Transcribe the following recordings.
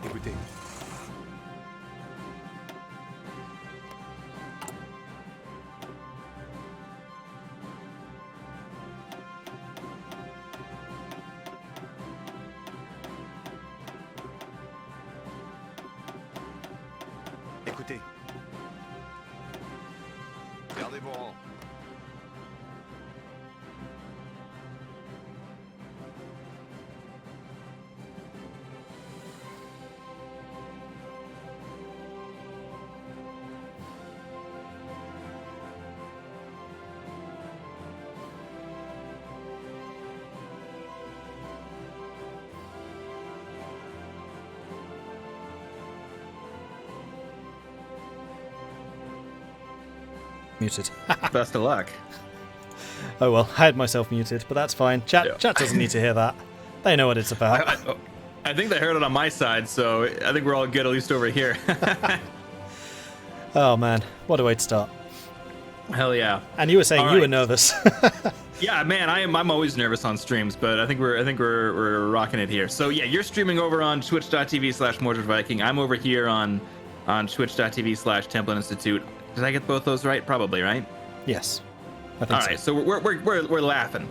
Écoutez. Écoutez. Gardez vos rangs. Muted. Best of luck. Oh well, I had myself muted, but that's fine. Chat doesn't need to hear that. They know what it's about. I think they heard it on my side, so I think we're all good, at least over here. Oh man, what a way to start. Hell yeah. And you were saying All you were right. nervous. Yeah, man, I'm always nervous on streams, but I think we're rocking it here. So yeah, you're streaming over on twitch.tv/Mordred Viking. I'm over here on twitch.tv/TemplinInstitute. Did I get both those right? Probably, right? Yes, I think All so. right, so we're laughing,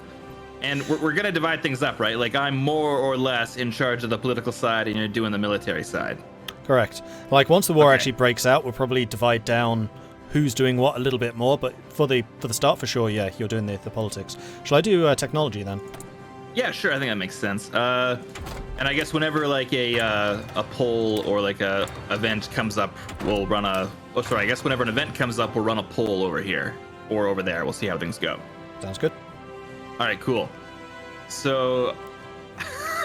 and we're gonna divide things up, right? Like I'm more or less in charge of the political side, and you're doing the military side. Correct. Like once the war Okay. actually breaks out, we'll probably divide down who's doing what a little bit more. But for the start, for sure, yeah, you're doing the politics. Shall I do technology then? Yeah, sure. I think that makes sense. And I guess whenever like a poll or like a event comes up, we'll run a. Oh, sorry. I guess whenever an event comes up, we'll run a poll over here or over there. We'll see how things go. Sounds good. All right, cool. So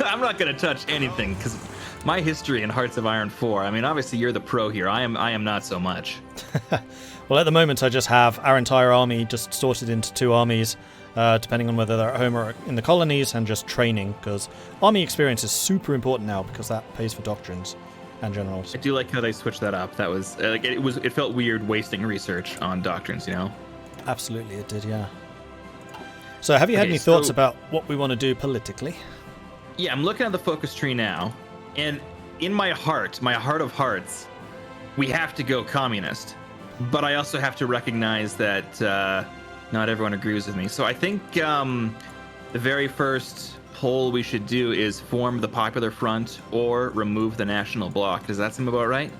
I'm not gonna touch anything because my history in Hearts of Iron 4. I mean, obviously you're the pro here. I am not so much. Well, at the moment, I just have our entire army just sorted into 2 armies, depending on whether they're at home or in the colonies, and just training, because army experience is super important now, because that pays for doctrines and generals. I do like how they switched that up. That was like it felt weird wasting research on doctrines, you know. Absolutely, it did, yeah. So have you had Okay, any thoughts so- about what we want to do politically? Yeah, I'm looking at the focus tree now, and in my heart of hearts, we have to go communist. But I also have to recognize that not everyone agrees with me. So I think the very first poll we should do is form the Popular Front or remove the National Bloc. Does that seem about right?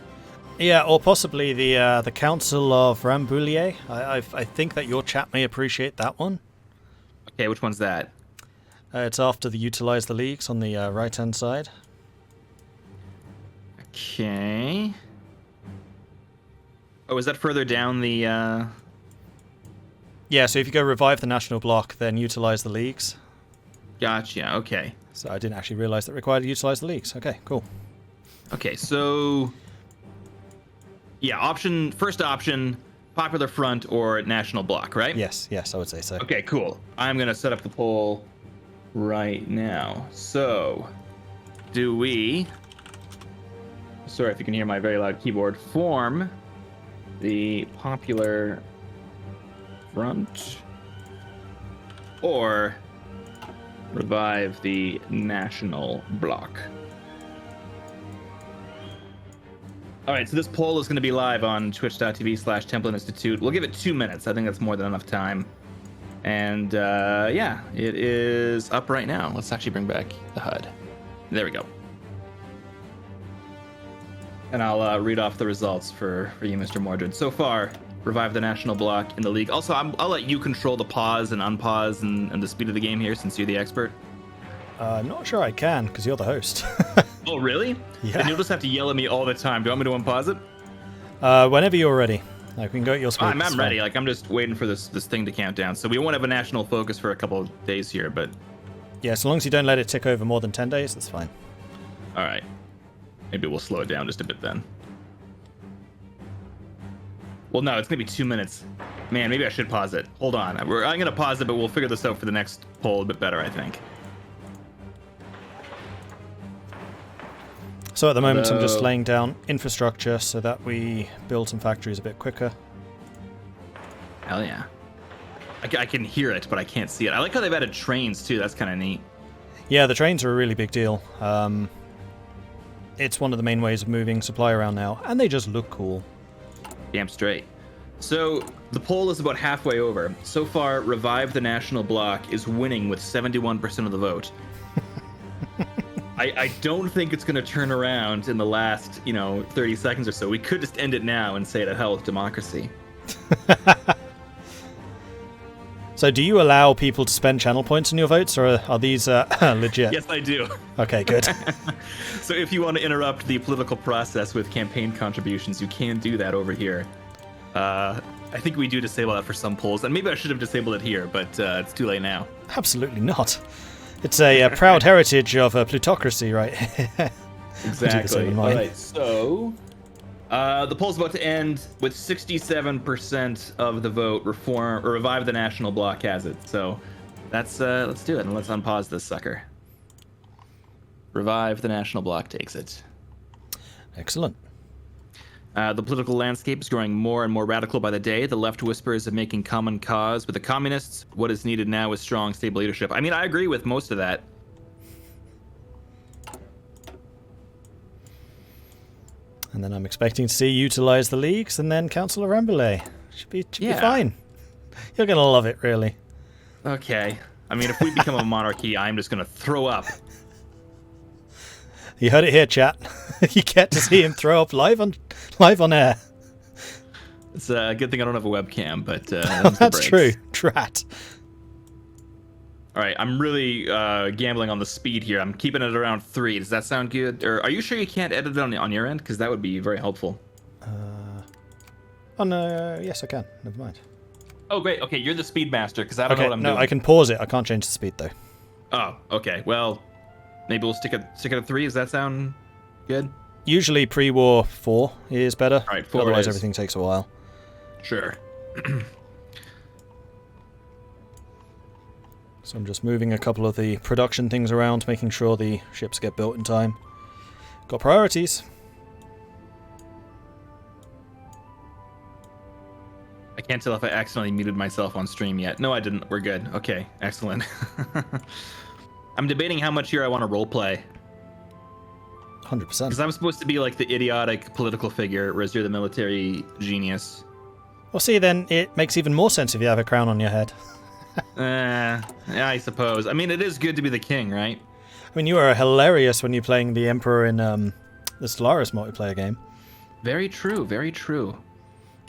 Yeah, or possibly the Council of Rambouillet. I think that your chat may appreciate that one. Okay, which one's that? It's after the Utilize the Leagues on the right-hand side. Okay. Oh, is that further down the... Yeah, so if you go Revive the National Bloc, then Utilize the Leagues. Gotcha, okay. So I didn't actually realise that it required to Utilize the Leagues. Okay, cool. Okay, so... Yeah, first option, Popular Front or National Bloc, right? Yes, I would say so. Okay, cool. I'm going to set up the poll right now. So, do we... Sorry if you can hear my very loud keyboard. Form the Popular Front or revive the National Bloc. All right, so this poll is going to be live on twitch.tv/TemplinInstitute. We'll give it 2 minutes. I think that's more than enough time. And yeah, it is up right now. Let's actually bring back the HUD. There we go. And I'll read off the results for you, Mr. Mordred. So far, revive the National Bloc in the league. Also, I'll let you control the pause and unpause and the speed of the game here, since you're the expert. I'm not sure I can, because you're the host. Oh, really? Yeah. Then you'll just have to yell at me all the time. Do you want me to unpause it? Whenever you're ready. Like, we can go at your speed. I'm it's ready. fine. Like, I'm just waiting for this thing to count down. So we won't have a national focus for a couple of days here, but... Yeah, so long as you don't let it tick over more than 10 days, that's fine. All right. Maybe we'll slow it down just a bit then. Well, no, it's going to be 2 minutes. Man, maybe I should pause it. Hold on. I'm going to pause it, but we'll figure this out for the next poll a bit better, I think. So at the moment, I'm just Hello. laying down infrastructure so that we build some factories a bit quicker. Hell yeah. I can hear it, but I can't see it. I like how they've added trains, too. That's kind of neat. Yeah, the trains are a really big deal. it's one of the main ways of moving supply around now, and they just look cool. Damn straight. So the poll is about halfway over. So far, Revive the National Bloc is winning with 71% of the vote. I don't think it's going to turn around in the last, 30 seconds or so. We could just end it now and say to hell with democracy. So do you allow people to spend channel points on your votes, or are these legit? Yes, I do. Okay, good. So if you want to interrupt the political process with campaign contributions, you can do that over here. I think we do disable that for some polls, and maybe I should have disabled it here, but it's too late now. Absolutely not. It's a proud heritage of a plutocracy, right? Exactly. All right, so the poll's about to end with 67% of the vote. Reform or Revive the National Bloc has it. So let's do it, and let's unpause this sucker. Revive the National Bloc takes it. Excellent. The political landscape is growing more and more radical by the day. The left whispers of making common cause with the communists. What is needed now is strong, stable leadership. I mean, I agree with most of that. And then I'm expecting to see you utilize the leagues, and then Councillor Rambouillet. Should be fine. You're going to love it, really. Okay. I mean, if we become a monarchy, I'm just going to throw up. You heard it here, chat. You get to see him throw up live on air. It's a good thing I don't have a webcam, but that's true. Drat. All right, I'm really gambling on the speed here. I'm keeping it around 3. Does that sound good? Or are you sure you can't edit it on your end? Because that would be very helpful. Oh no, yes I can. Never mind. Oh great. Okay, you're the speed master because I don't know what I'm doing. No, I can pause it. I can't change the speed though. Oh, okay. Well, maybe we'll stick at 3. Does that sound good? Usually pre-war 4 is better. All right, 4 Otherwise everything takes a while. Sure. So I'm just moving a couple of the production things around, making sure the ships get built in time. Got priorities. I can't tell if I accidentally muted myself on stream yet. No, I didn't. We're good. Okay, excellent. I'm debating how much here I want to roleplay. 100%. Because I'm supposed to be like the idiotic political figure, whereas you're the military genius. Well, see, then it makes even more sense if you have a crown on your head. Yeah, I suppose. I mean, it is good to be the king, right? I mean, you were hilarious when you're playing the Emperor in the Stellaris multiplayer game. Very true, very true.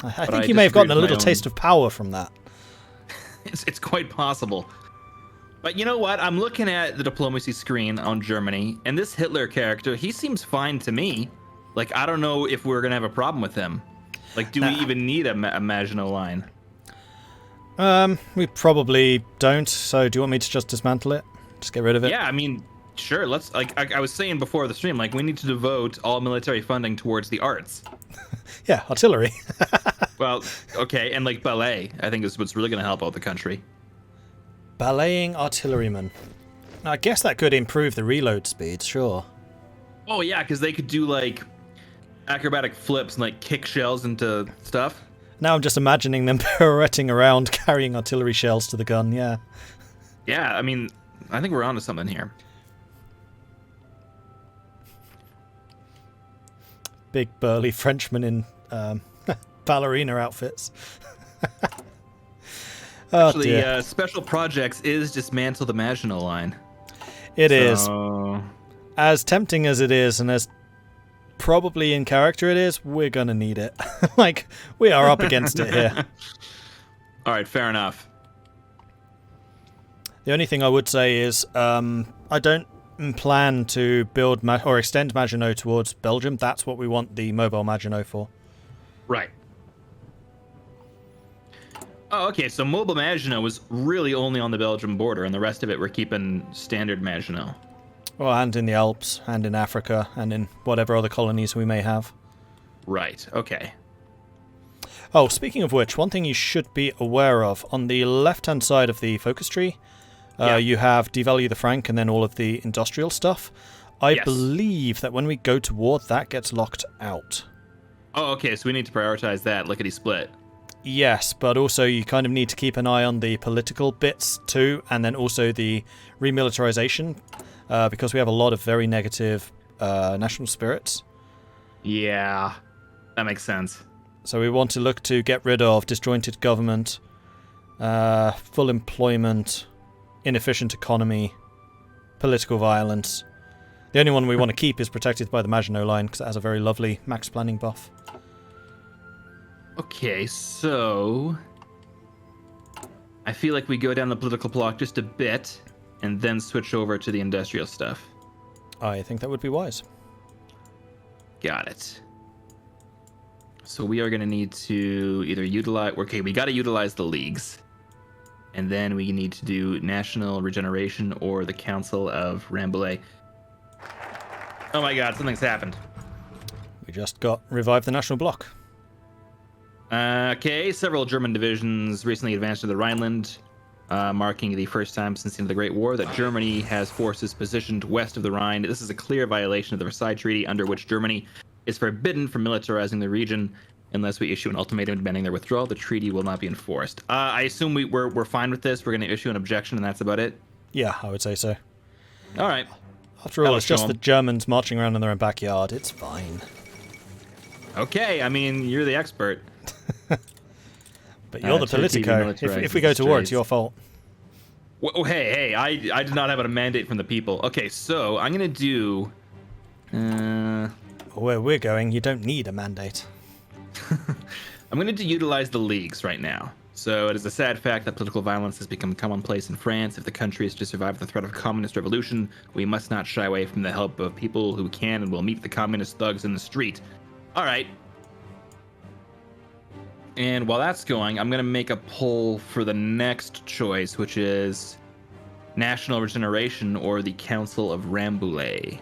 I think you may have gotten a little taste of power from that. It's quite possible. But you know what? I'm looking at the diplomacy screen on Germany, and this Hitler character, he seems fine to me. Like, I don't know if we're going to have a problem with him. Like, do we even need a Maginot line? We probably don't, so do you want me to just dismantle it? Just get rid of it? Yeah, I mean, sure, let's, like, I was saying before the stream, like, we need to devote all military funding towards the arts. Yeah, artillery. Well, okay, and, like, ballet, I think is what's really going to help out the country. Balleting artillerymen. Now, I guess that could improve the reload speed, sure. Oh, yeah, because they could do, like, acrobatic flips and, like, kick shells into stuff. Now I'm just imagining them pirouetting around, carrying artillery shells to the gun, yeah. Yeah, I mean, I think we're onto something here. Big burly Frenchmen in ballerina outfits. Oh, actually, Special Projects is dismantle the Maginot line. It is. As tempting as it is, and as probably in character it is, we're gonna need it. Like, we are up against it here. All right, fair enough. The only thing I would say is I don't plan to build or extend Maginot towards Belgium. That's what we want the mobile Maginot for. Right. Oh, okay, so mobile Maginot was really only on the Belgium border, and the rest of it we're keeping standard Maginot. Well, and in the Alps, and in Africa, and in whatever other colonies we may have. Right, okay. Oh, speaking of which, one thing you should be aware of, on the left-hand side of the focus tree, you have devalue the franc and then all of the industrial stuff. I believe that when we go to war, that gets locked out. Oh, okay, so we need to prioritize that, lickety-split. Yes, but also you kind of need to keep an eye on the political bits too, and then also the remilitarization, because we have a lot of very negative national spirits. Yeah, that makes sense. So we want to look to get rid of disjointed government, full employment, inefficient economy, political violence. The only one we want to keep is protected by the Maginot Line because it has a very lovely max planning buff. Okay, so I feel like we go down the political block just a bit and then switch over to the industrial stuff. I think that would be wise. Got it. So we are going to need to either utilize... Okay, we got to utilize the leagues. And then we need to do National Regeneration or the Council of Rambouillet. Oh my god, something's happened. We just got revived the national bloc. Okay, several German divisions recently advanced to the Rhineland, marking the first time since the end of the Great War that Germany has forces positioned west of the Rhine. This is a clear violation of the Versailles Treaty, under which Germany is forbidden from militarizing the region unless we issue an ultimatum demanding their withdrawal. The treaty will not be enforced. I assume we're fine with this. We're going to issue an objection, and that's about it? Yeah, I would say so. All right. After all, it's just the Germans marching around in their own backyard. It's fine. Okay, I mean, you're the expert. But you're the politico. If we go to war, it's your fault. Well, hey, I did not have a mandate from the people. Okay, so I'm going to do... Where we're going, you don't need a mandate. I'm going to utilize the leagues right now. So it is a sad fact that political violence has become commonplace in France. If the country is to survive the threat of a communist revolution, we must not shy away from the help of people who can and will meet the communist thugs in the street. All right. And while that's going, I'm going to make a poll for the next choice, which is National Regeneration or the Council of Rambouillet.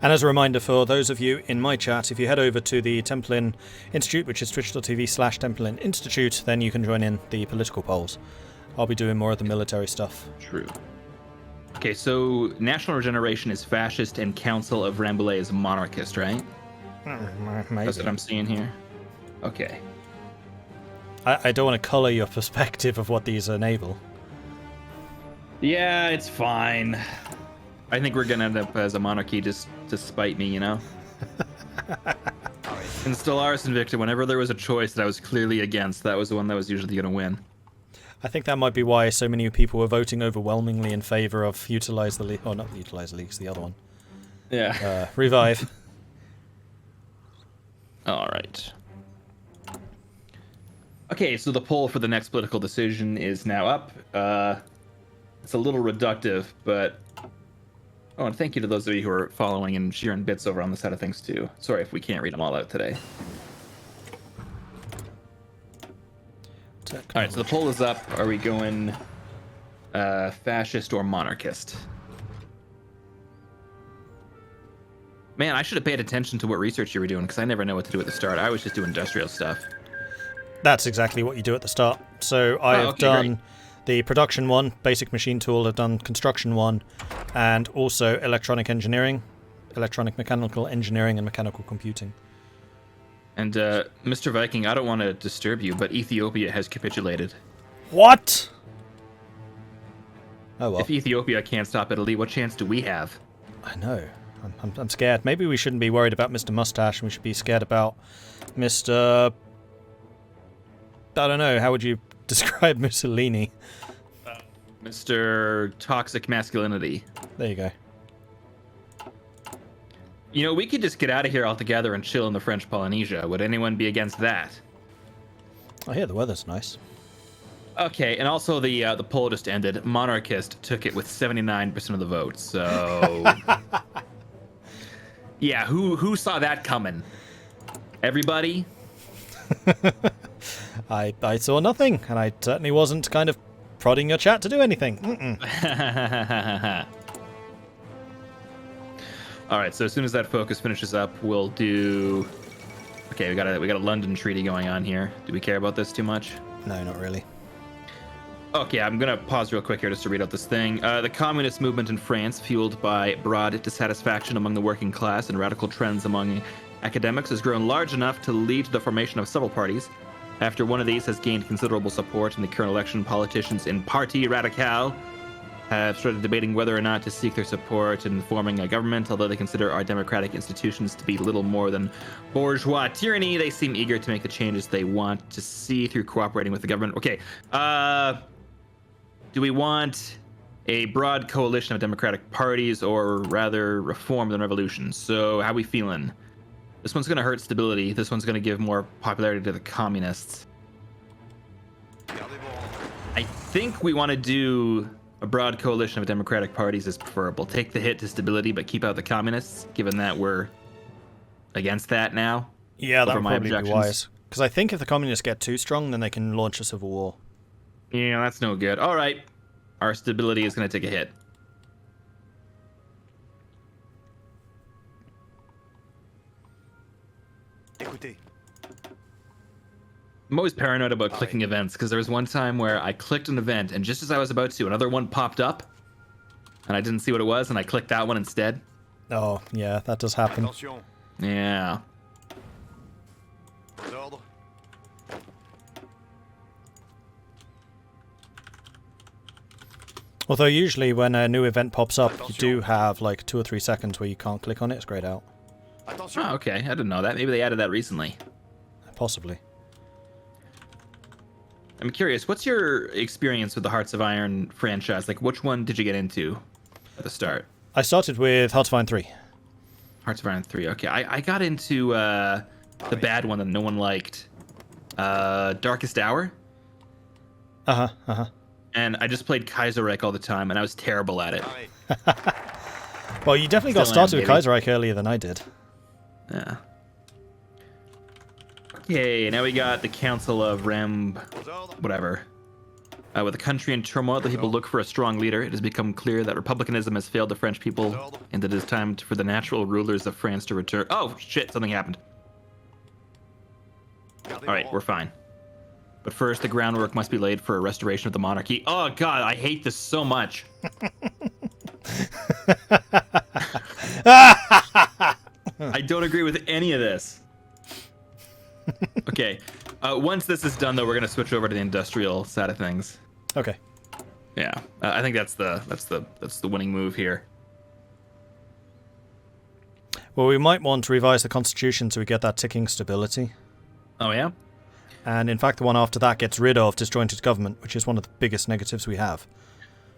And as a reminder for those of you in my chat, if you head over to the Templin Institute, which is twitch.tv/TemplinInstitute, then you can join in the political polls. I'll be doing more of the military stuff. True. Okay, so National Regeneration is fascist and Council of Rambouillet is monarchist, right? Maybe. That's what I'm seeing here. Okay. I don't want to colour your perspective of what these enable. Yeah, it's fine. I think we're gonna end up as a monarchy just to spite me, you know? In Stellaris Invicta, whenever there was a choice that I was clearly against, that was the one that was usually gonna win. I think that might be why so many people were voting overwhelmingly in favour of Utilize the League. Oh, not Utilize the League's the other one. Yeah. Revive. Alright. Okay, so the poll for the next political decision is now up. It's a little reductive, but... Oh, and thank you to those of you who are following and sharing bits over on the side of things, too. Sorry if we can't read them all out today. Alright, so the poll is up. Are we going fascist or monarchist? Man, I should have paid attention to what research you were doing, because I never know what to do at the start. I was just doing industrial stuff. That's exactly what you do at the start. So I have done the production one, basic machine tool, I've done construction one, and also electronic engineering, electronic mechanical engineering, and mechanical computing. And Mr. Viking, I don't want to disturb you, but Ethiopia has capitulated. What? Oh well. If Ethiopia can't stop Italy, what chance do we have? I know. I'm scared. Maybe we shouldn't be worried about Mr. Mustache, and we should be scared about Mr... I don't know, how would you describe Mussolini? Mr. Toxic Masculinity. There you go. You know, we could just get out of here altogether and chill in the French Polynesia. Would anyone be against that? Oh, yeah, the weather's nice. Okay, and also the poll just ended. Monarchist took it with 79% of the vote, so... Yeah, who saw that coming? Everybody? I saw nothing, and I certainly wasn't kind of prodding your chat to do anything. All right, so as soon as that focus finishes up, we'll do... Okay, we got a London treaty going on here. Do we care about this too much? No, not really. Okay, I'm going to pause real quick here just to read out this thing. The communist movement in France, fueled by broad dissatisfaction among the working class and radical trends among academics, has grown large enough to lead to the formation of several parties. After one of these has gained considerable support in the current election, politicians in Parti Radical have started debating whether or not to seek their support in forming a government. Although they consider our democratic institutions to be little more than bourgeois tyranny, they seem eager to make the changes they want to see through cooperating with the government. Okay, do we want a broad coalition of democratic parties, or rather reform than revolution? So how we feeling? This one's going to hurt stability. This one's going to give more popularity to the communists. I think we want to do a broad coalition of democratic parties is preferable. Take the hit to stability, but keep out the communists, given that we're against that now. Yeah, that would probably be wise. Because I think if the communists get too strong, then they can launch a civil war. Yeah, that's no good. All right. Our stability is going to take a hit. Écoutez. I'm always paranoid about clicking events, because there was one time where I clicked an event, and just as I was about to, another one popped up, and I didn't see what it was, and I clicked that one instead. Oh, yeah, that does happen. Attention. Yeah. Aux ordres. Although usually when a new event pops up, you do have like 2 or 3 seconds where you can't click on it. It's grayed out. Attention. Oh, okay. I didn't know that. Maybe they added that recently. Possibly. I'm curious, what's your experience with the Hearts of Iron franchise? Like, which one did you get into at the start? I started with Hearts of Iron 3. Hearts of Iron 3. Okay, I got into the bad one that no one liked. Darkest Hour. Uh-huh, uh-huh. And I just played Kaiserreich all the time, and I was terrible at it. Well, you definitely got Still am, started with Kaiserreich earlier than I did. Yeah. Okay, now we got the Council of whatever. With the country in turmoil, the people look for a strong leader. It has become clear that republicanism has failed the French people, and that it is time for the natural rulers of France to return. Oh, shit, something happened. Alright, we're fine. But first, the groundwork must be laid for a restoration of the monarchy. Oh, God, I hate this so much. I don't agree with any of this. Okay, once this is done, though, we're going to switch over to the industrial side of things. Okay. Yeah, I think that's the winning move here. Well, we might want to revise the constitution so we get that ticking stability. Oh, yeah? And in fact, the one after that gets rid of disjointed government, which is one of the biggest negatives we have.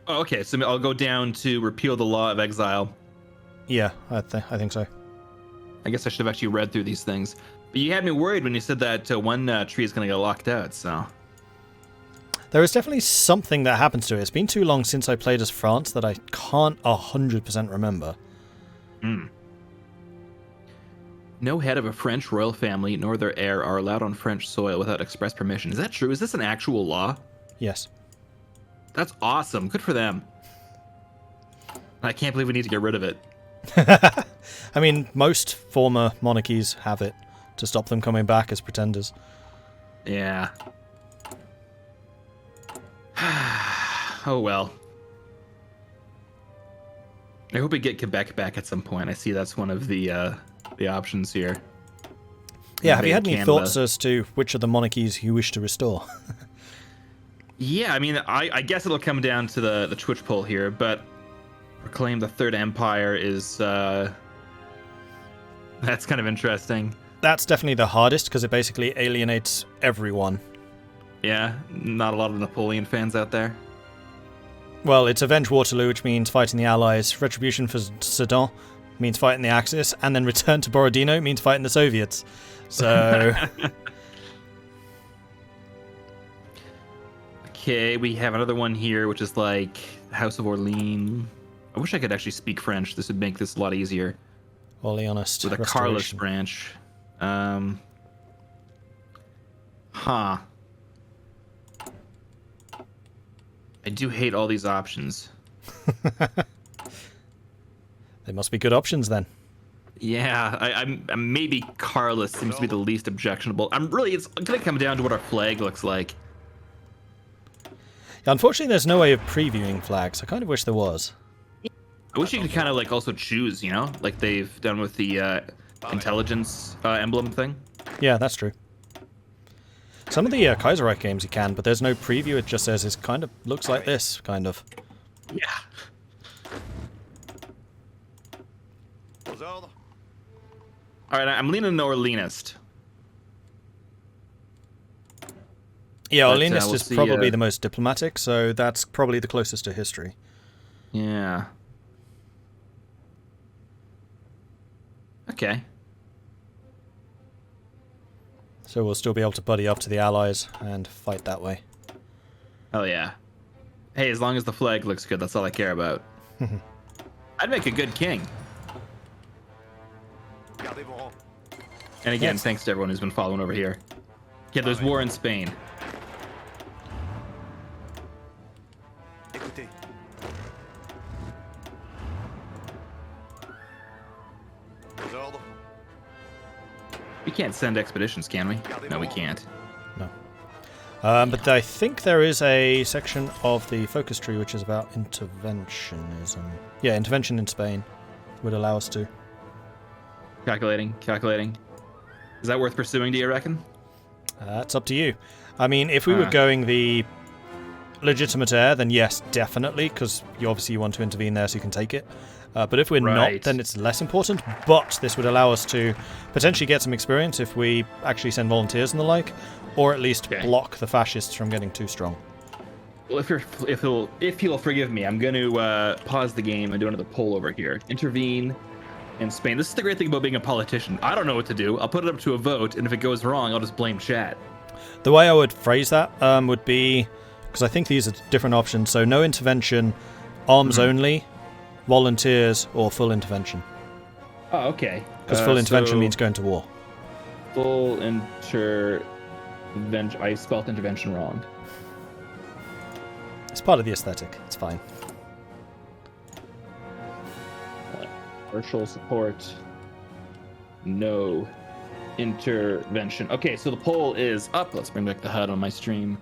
Oh, okay, so I'll go down to repeal the law of exile. Yeah, I think so. I guess I should have actually read through these things. But you had me worried when you said that one tree is going to get locked out, so... There is definitely something that happens to it. It's been too long since I played as France that I can't 100% remember. Hmm. No head of a French royal family nor their heir are allowed on French soil without express permission. Is that true? Is this an actual law? Yes. That's awesome. Good for them. I can't believe we need to get rid of it. I mean, most former monarchies have it to stop them coming back as pretenders. Yeah. Oh well. I hope we get Quebec back at some point. I see that's one of the options here. Yeah, have you had any thoughts as to which of the monarchies you wish to restore? Yeah, I mean, I guess it'll come down to the Twitch poll here, but proclaim the Third Empire is that's kind of interesting. That's definitely the hardest because it basically alienates everyone. Yeah, not a lot of Napoleon fans out there. Well, it's Avenge Waterloo, which means fighting the Allies. Retribution for Sedan means fighting the Axis. And then Return to Borodino means fighting the Soviets. So... Okay, we have another one here, which is like House of Orleans. I wish I could actually speak French. This would make this a lot easier. Orleanist. With a Carlist branch. Huh. I do hate all these options. They must be good options then. Yeah, I'm maybe Carlist seems to be the least objectionable. It's gonna come down to what our flag looks like. Unfortunately, there's no way of previewing flags. I kind of wish there was. I wish you could kind of like also choose, you know, like they've done with the intelligence emblem thing. Yeah, that's true. Some of the Kaiserreich games you can, but there's no preview. It just says it kind of looks like this, kind of. Yeah. Aux ordres. All right, I'm leaning Orleanist. Yeah, But, Orleanist we'll is see, probably the most diplomatic, so that's probably the closest to history. Yeah. Okay. So we'll still be able to buddy up to the Allies and fight that way. Oh yeah. Hey, as long as the flag looks good, that's all I care about. I'd make a good king. Gardez vos rangs. And again, Yes. thanks to everyone who's been following over here. Yeah, there's war in Spain. Écoutez. Aux ordres. We can't send expeditions, can we? No, we can't. No. But I think there is a section of the focus tree which is about interventionism. Yeah, intervention in Spain would allow us to. Calculating. Is that worth pursuing, do you reckon? It's up to you. I mean, if we were going the legitimate heir, then yes, definitely, because you obviously want to intervene there so you can take it. But if we're Right. not, then it's less important. But this would allow us to potentially get some experience if we actually send volunteers and the like, or at least block the fascists from getting too strong. Well, if you'll forgive me, I'm going to pause the game and do another poll over here. Intervene in Spain. This is the great thing about being a politician. I don't know what to do. I'll put it up to a vote, and if it goes wrong, I'll just blame chat. The way I would phrase that would be, because I think these are different options, so no intervention, arms only, volunteers, or full intervention. Oh, okay. Because full intervention means going to war. Full intervention. I spelled intervention wrong. It's part of the aesthetic. It's fine. Partial support. No intervention. Okay, so the poll is up. Let's bring back the HUD on my stream.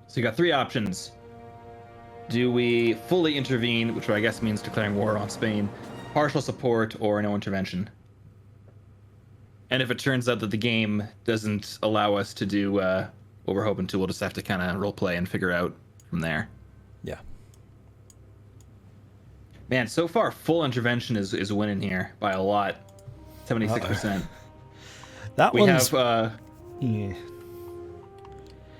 So you got three options. Do we fully intervene, which I guess means declaring war on Spain, partial support, or no intervention? And if it turns out that the game doesn't allow us to do what we're hoping to, we'll just have to kind of roleplay and figure out from there. Yeah. Man, so far, full intervention is winning here by a lot. 76%. That We one's... have yeah.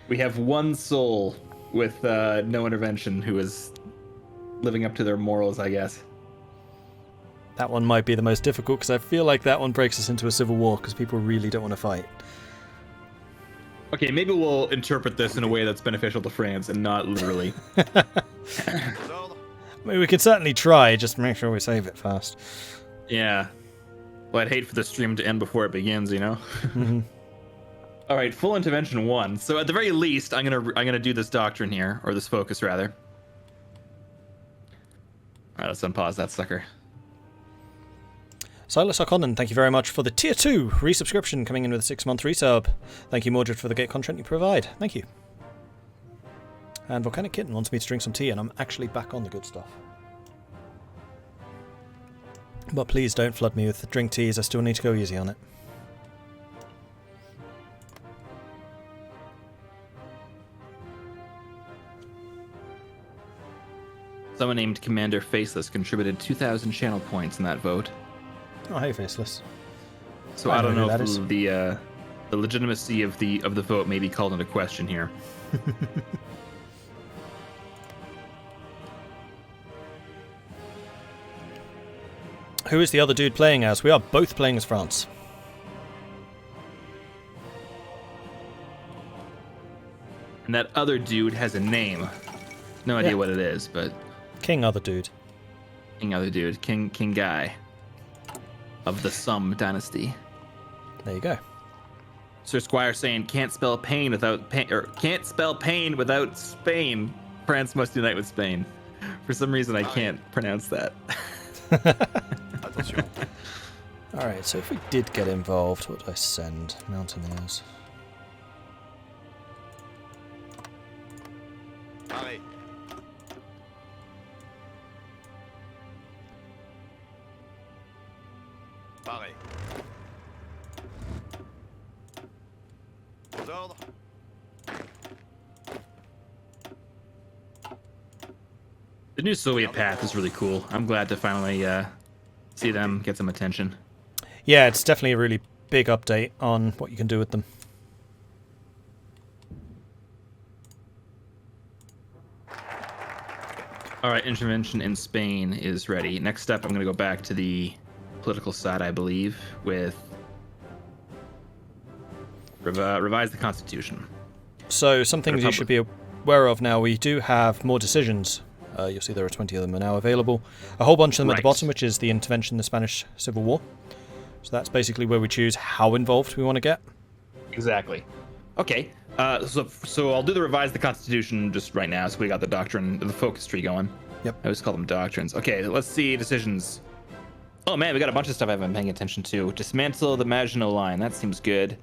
we have one soul with no intervention who is living up to their morals, I guess. That one might be the most difficult, because I feel like that one breaks us into a civil war, because people really don't want to fight. Okay, maybe we'll interpret this in a way that's beneficial to France and not literally. Aux ordres. I mean, we could certainly try, just make sure we save it fast. Yeah. Well, I'd hate for the stream to end before it begins, you know? All right, full intervention 1. So at the very least, I'm gonna do this doctrine here, or this focus rather. All right, let's unpause that sucker. Silas O'Connor, thank you very much for the Tier 2 resubscription, coming in with a 6-month resub. Thank you, Mordred, for the great content you provide. Thank you. And Volcanic Kitten wants me to drink some tea, and I'm actually back on the good stuff. But please don't flood me with drink teas, I still need to go easy on it. Someone named Commander Faceless contributed 2,000 channel points in that vote. Oh, hey, Faceless. So I I don't know know who if the legitimacy of the vote may be called into question here. Who is the other dude playing as? We are both playing as France. And that other dude has a name. No idea what it is, but King other dude. King other dude, King Guy of the Sum dynasty. There you go. Sir Squire saying can't spell pain without can't spell pain without Spain. France must unite with Spain. For some reason I can't pronounce that. Attention. Alright, so if we did get involved, what do I send? Mountaineers. Arrêt. Pareil. Aux ordres. The new Soviet path is really cool. I'm glad to finally see them get some attention. Yeah, it's definitely a really big update on what you can do with them. All right, intervention in Spain is ready. Next step, I'm going to go back to the political side, I believe, with revise the Constitution. So some things you should be aware of now. We do have more decisions. You'll see there are 20 of them are now available. A whole bunch of them at the bottom, which is the intervention in the Spanish Civil War. So that's basically where we choose how involved we want to get. Exactly. Okay. So I'll do the revise the Constitution just right now. So we got the doctrine, the focus tree going. Yep. I always call them doctrines. Okay, let's see decisions. Oh man, we got a bunch of stuff I haven't been paying attention to. Dismantle the Maginot line. That seems good.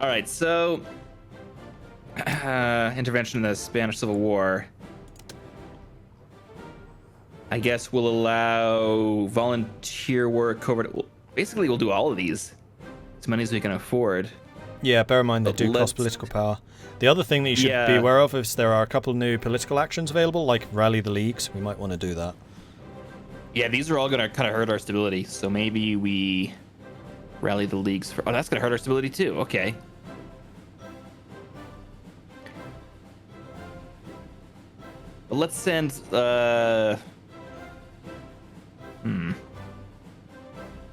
All right, so intervention in the Spanish Civil War. I guess we'll allow volunteer work, covert. Basically, we'll do all of these, as many as we can afford. Yeah, bear in mind they do cost political power. The other thing that you should be aware of is there are a couple of new political actions available, like rally the leagues. We might want to do that. Yeah, these are all going to kind of hurt our stability, so maybe we rally the leagues for... Oh, that's going to hurt our stability too. Okay. But let's send...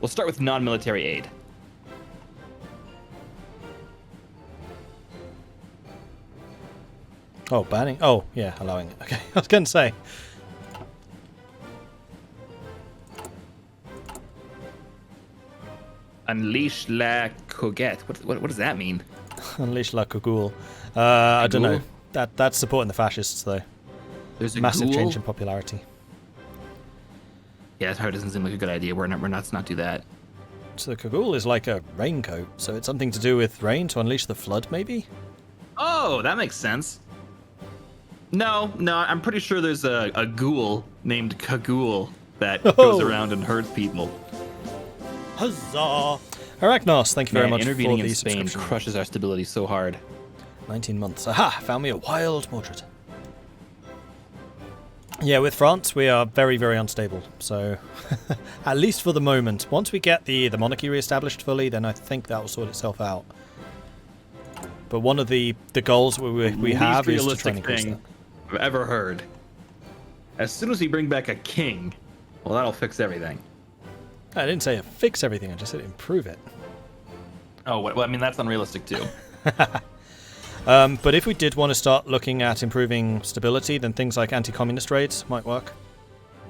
We'll start with non-military aid. Oh, banning? Oh, yeah, allowing it. Okay, I was going to say. Unleash la coquette. What does that mean? Unleash la Cagoule. I don't know. That's supporting the fascists, though. There's a massive ghoul? change in popularity. Yeah, it doesn't seem like a good idea. We're not. Let's not do that. So the Cagoule is like a raincoat, so it's something to do with rain to unleash the flood, maybe? Oh, that makes sense. No, I'm pretty sure there's a ghoul named Cagoule that goes around and hurts people. Huzzah! Arachnos, thank you very much intervening for the in Spain subscription. crushes our stability so hard. 19 months. Aha! Found me a wild Mordred. Yeah, with France, we are very, very unstable. So, at least for the moment. Once we get the monarchy re-established fully, then I think that will sort itself out. But one of the goals we have is to try and increase that. I've ever heard. As soon as we bring back a king, well, that'll fix everything. I didn't say fix everything, I just said improve it. Oh, well, I mean, that's unrealistic too. But if we did want to start looking at improving stability, then things like anti-communist raids might work.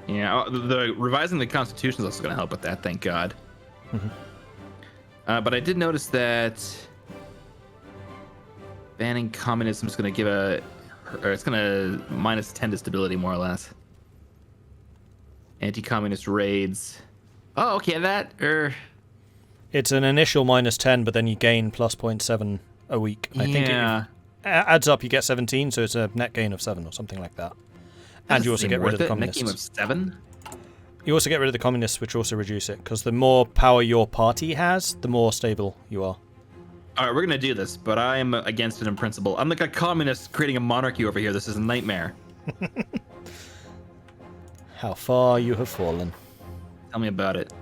Yeah, the revising the Constitution is also going to help with that, thank God. Mm-hmm. But I did notice that banning communism is going to give it's going to minus 10 to stability, more or less. Anti-communist raids. Oh, okay, It's an initial minus 10, but then you gain plus 0.7 a week. I think it adds up, you get 17, so it's a net gain of 7 or something like that. And you also get rid of the communists. Net gain of 7? You also get rid of the communists, which also reduce it, because the more power your party has, the more stable you are. All right, we're going to do this, but I'm against it in principle. I'm like a communist creating a monarchy over here. This is a nightmare. How far you have fallen. Tell me about it.